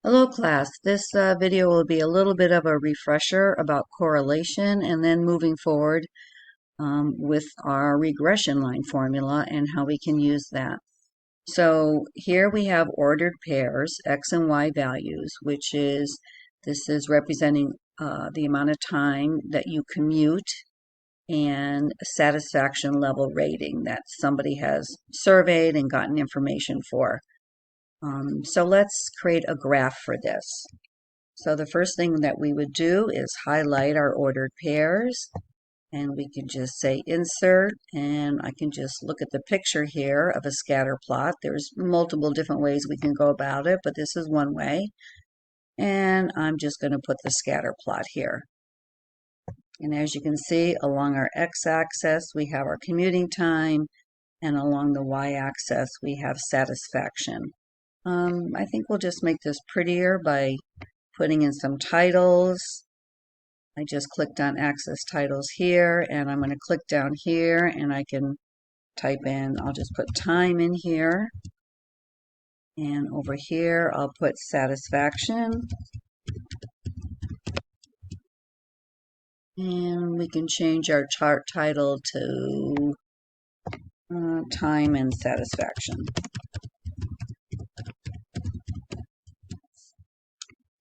Hello class, this video will be a little bit of a refresher about correlation and then moving forward with our regression line formula and how we can use that. So here we have ordered pairs, x and y values, this is representing the amount of time that you commute and satisfaction level rating that somebody has surveyed and gotten information for. So let's create a graph for this. So the first thing that we would do is highlight our ordered pairs, and we can just say insert, and I can just look at the picture here of a scatter plot. There's multiple different ways we can go about it, but this is one way. And I'm just going to put the scatter plot here. And as you can see, along our x-axis, we have our commuting time, and along the y-axis, we have satisfaction. I think we'll just make this prettier by putting in some titles. I just clicked on Access Titles here, and I'm going to click down here, and I can type in, I'll just put time in here. And over here, I'll put satisfaction. And we can change our chart title to time and satisfaction.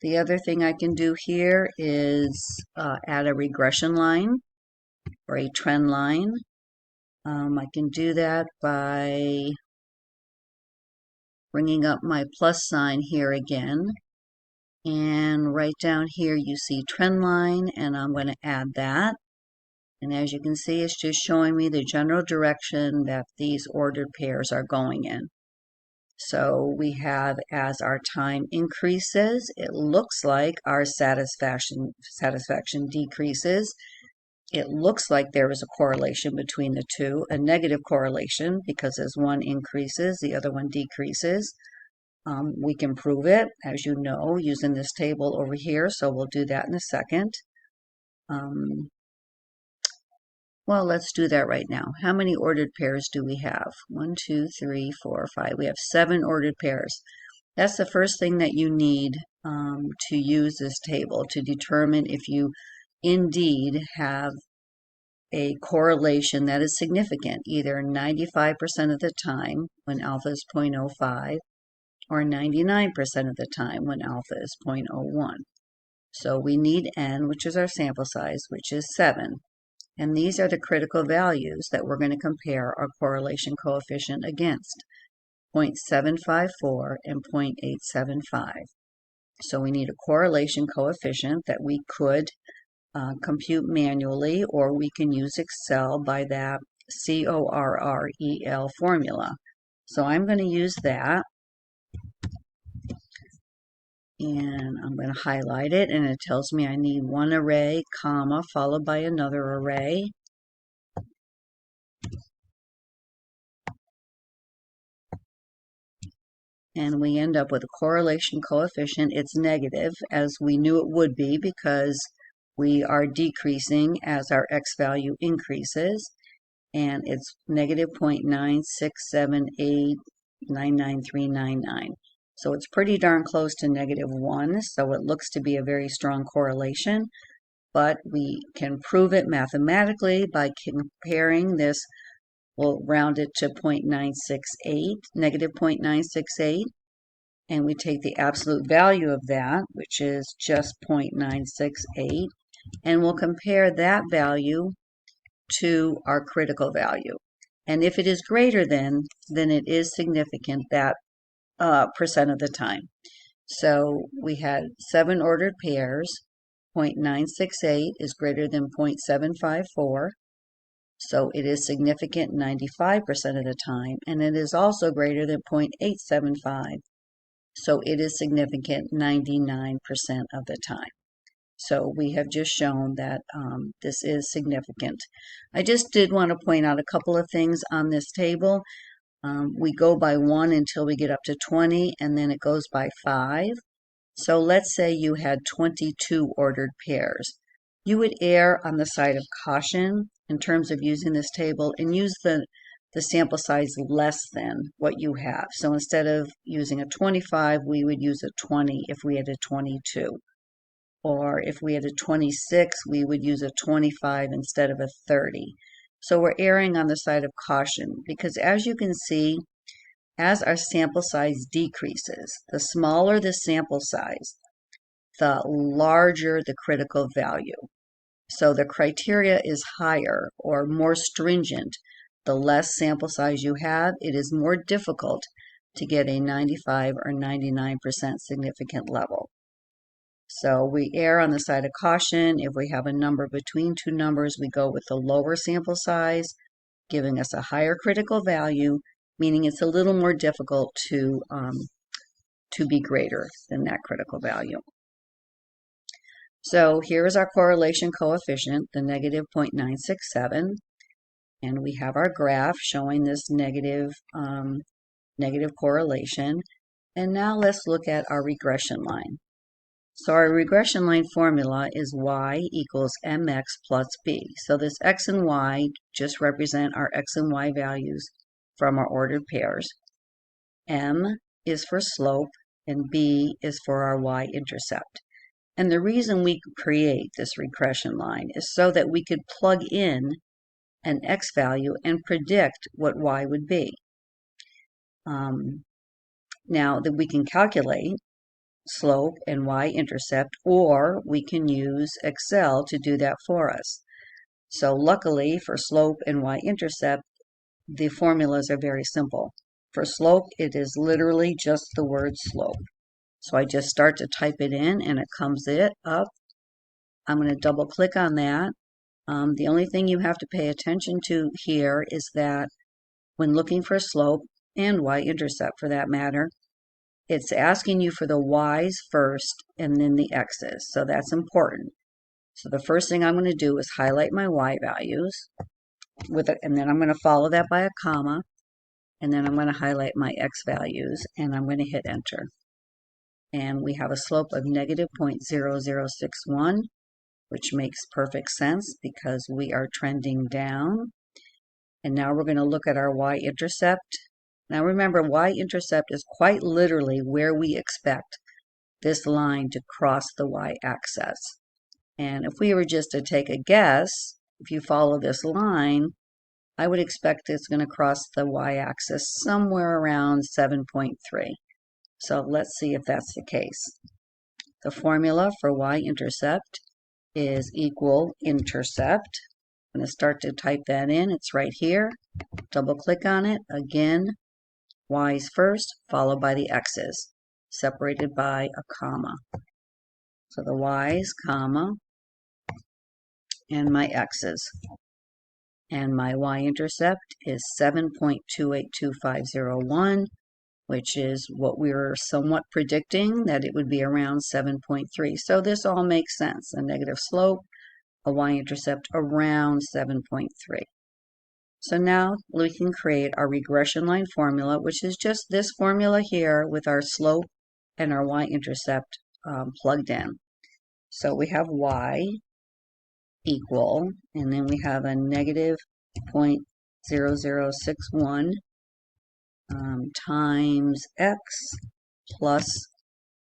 The other thing I can do here is add a regression line or a trend line. I can do that by bringing up my plus sign here again. And right down here you see trend line, and I'm going to add that. And as you can see, it's just showing me the general direction that these ordered pairs are going in. So we have, as our time increases, it looks like our satisfaction decreases. It looks like there is a correlation between the two, a negative correlation, because as one increases, the other one decreases. We can prove it, as you know, using this table over here, so we'll do that in a second. Well, let's do that right now. How many ordered pairs do we have? 1, 2, 3, 4, 5. We have 7 ordered pairs. That's the first thing that you need to use this table to determine if you indeed have a correlation that is significant, either 95% of the time when alpha is 0.05 or 99% of the time when alpha is 0.01. So we need n, which is our sample size, which is 7. And these are the critical values that we're going to compare our correlation coefficient against, 0.754 and 0.875. So we need a correlation coefficient that we could compute manually, or we can use Excel by that CORREL formula. So I'm going to use that, and I'm going to highlight it, and it tells me I need one array, comma, followed by another array. And we end up with a correlation coefficient. It's negative, as we knew it would be, because we are decreasing as our x value increases, and it's negative 0.967899399. So it's pretty darn close to -1, so it looks to be a very strong correlation, but we can prove it mathematically by comparing this. We'll round it to -0.968, and we take the absolute value of that, which is just 0.968, and we'll compare that value to our critical value. And if it is greater than, then it is significant that percent of the time. So we had 7 ordered pairs. 0.968 is greater than 0.754. So it is significant 95% of the time, and it is also greater than 0.875. So it is significant 99% of the time. So we have just shown that this is significant. I just did want to point out a couple of things on this table. We go by 1 until we get up to 20, and then it goes by 5. So let's say you had 22 ordered pairs. You would err on the side of caution in terms of using this table and use the the sample size less than what you have. So instead of using a 25, we would use a 20 if we had a 22. Or if we had a 26, we would use a 25 instead of a 30. So we're erring on the side of caution because, as you can see, as our sample size decreases, the smaller the sample size, the larger the critical value. So the criteria is higher or more stringent. The less sample size you have, it is more difficult to get a 95 or 99% significant level. So we err on the side of caution. If we have a number between two numbers, we go with the lower sample size, giving us a higher critical value, meaning it's a little more difficult to be greater than that critical value. So here is our correlation coefficient, the negative 0.967, and we have our graph showing this negative correlation. And now let's look at our regression line. So our regression line formula is y equals mx plus b. So this x and y just represent our x and y values from our ordered pairs. M is for slope and b is for our y-intercept. And the reason we create this regression line is so that we could plug in an x value and predict what y would be. Now that we can calculate slope and y-intercept, or we can use Excel to do that for us. So luckily for slope and y-intercept, the formulas are very simple. For slope, it is literally just the word slope. So I just start to type it in and it comes up. I'm going to double click on that. The only thing you have to pay attention to here is that when looking for slope and y-intercept for that matter, it's asking you for the y's first and then the x's. So that's important. So the first thing I'm going to do is highlight my y values, and then I'm going to follow that by a comma, and then I'm going to highlight my x values, and I'm going to hit enter. And we have a slope of negative 0.0061, which makes perfect sense because we are trending down. And now we're going to look at our y-intercept. Now remember, y-intercept is quite literally where we expect this line to cross the y-axis. And if we were just to take a guess, if you follow this line, I would expect it's going to cross the y-axis somewhere around 7.3. So let's see if that's the case. The formula for y-intercept is equal intercept. I'm going to start to type that in. It's right here. Double click on it. Again, y's first, followed by the x's, separated by a comma. So the y's, comma, and my x's. And my y-intercept is 7.282501, which is what we were somewhat predicting, that it would be around 7.3. So this all makes sense. A negative slope, a y-intercept around 7.3. So now we can create our regression line formula, which is just this formula here with our slope and our y-intercept plugged in. So we have y equal, and then we have a negative 0.0061 times x plus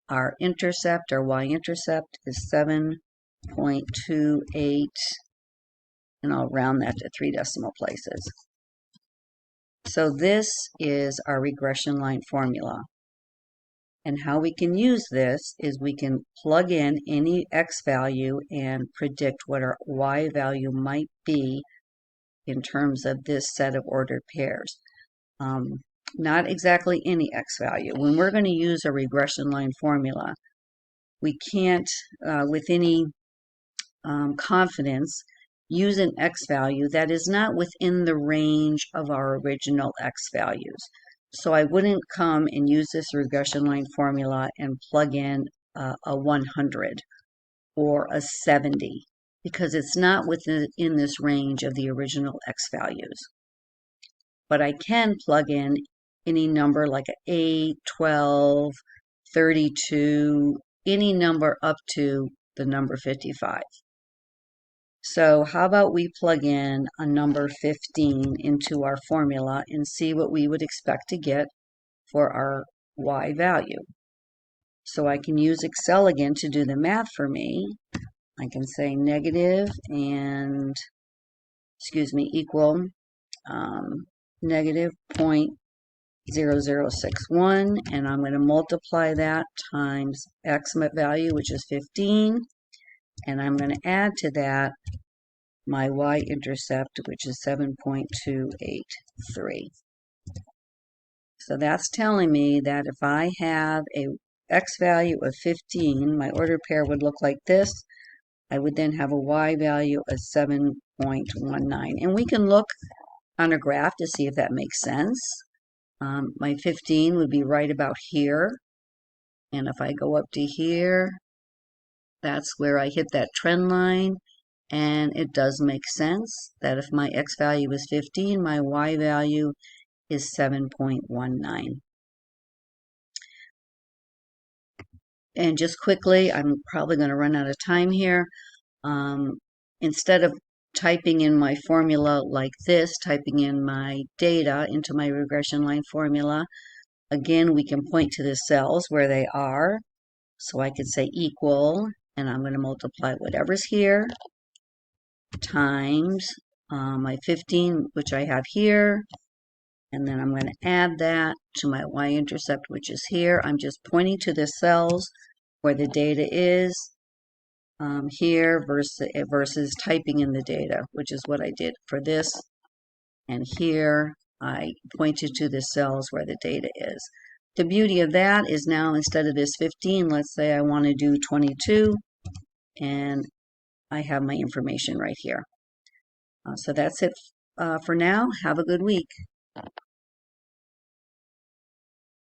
our intercept, our y-intercept is 7.28, and I'll round that to 3 decimal places. So this is our regression line formula. And how we can use this is we can plug in any x value and predict what our y value might be in terms of this set of ordered pairs. Not exactly any x value. When we're going to use a regression line formula, we can't, with any confidence, use an x value that is not within the range of our original x values. So I wouldn't come and use this regression line formula and plug in a 100 or a 70 because it's not within this range of the original x values. But I can plug in any number like 8, 12, 32, any number up to the number 55. So how about we plug in a number 15 into our formula and see what we would expect to get for our y value. So I can use Excel again to do the math for me. I can say negative and, equal negative 0.0061, and I'm going to multiply that times x value, which is 15, and I'm going to add to that my y-intercept, which is 7.283. So that's telling me that if I have a x value of 15, my ordered pair would look like this. I would then have a y value of 7.19. And we can look on a graph to see if that makes sense. My 15 would be right about here. And if I go up to here, that's where I hit that trend line. And it does make sense that if my x value is 15, my y value is 7.19. And just quickly, I'm probably going to run out of time here. Instead of typing in my formula like this, typing in my data into my regression line formula, again, we can point to the cells where they are. So I could say equal, and I'm going to multiply whatever's here, times my 15, which I have here, and then I'm going to add that to my y-intercept, which is here. I'm just pointing to the cells where the data is here versus typing in the data, which is what I did for this. And here I pointed to the cells where the data is. The beauty of that is now instead of this 15, let's say I want to do 22, and I have my information right here. So that's it for now. Have a good week.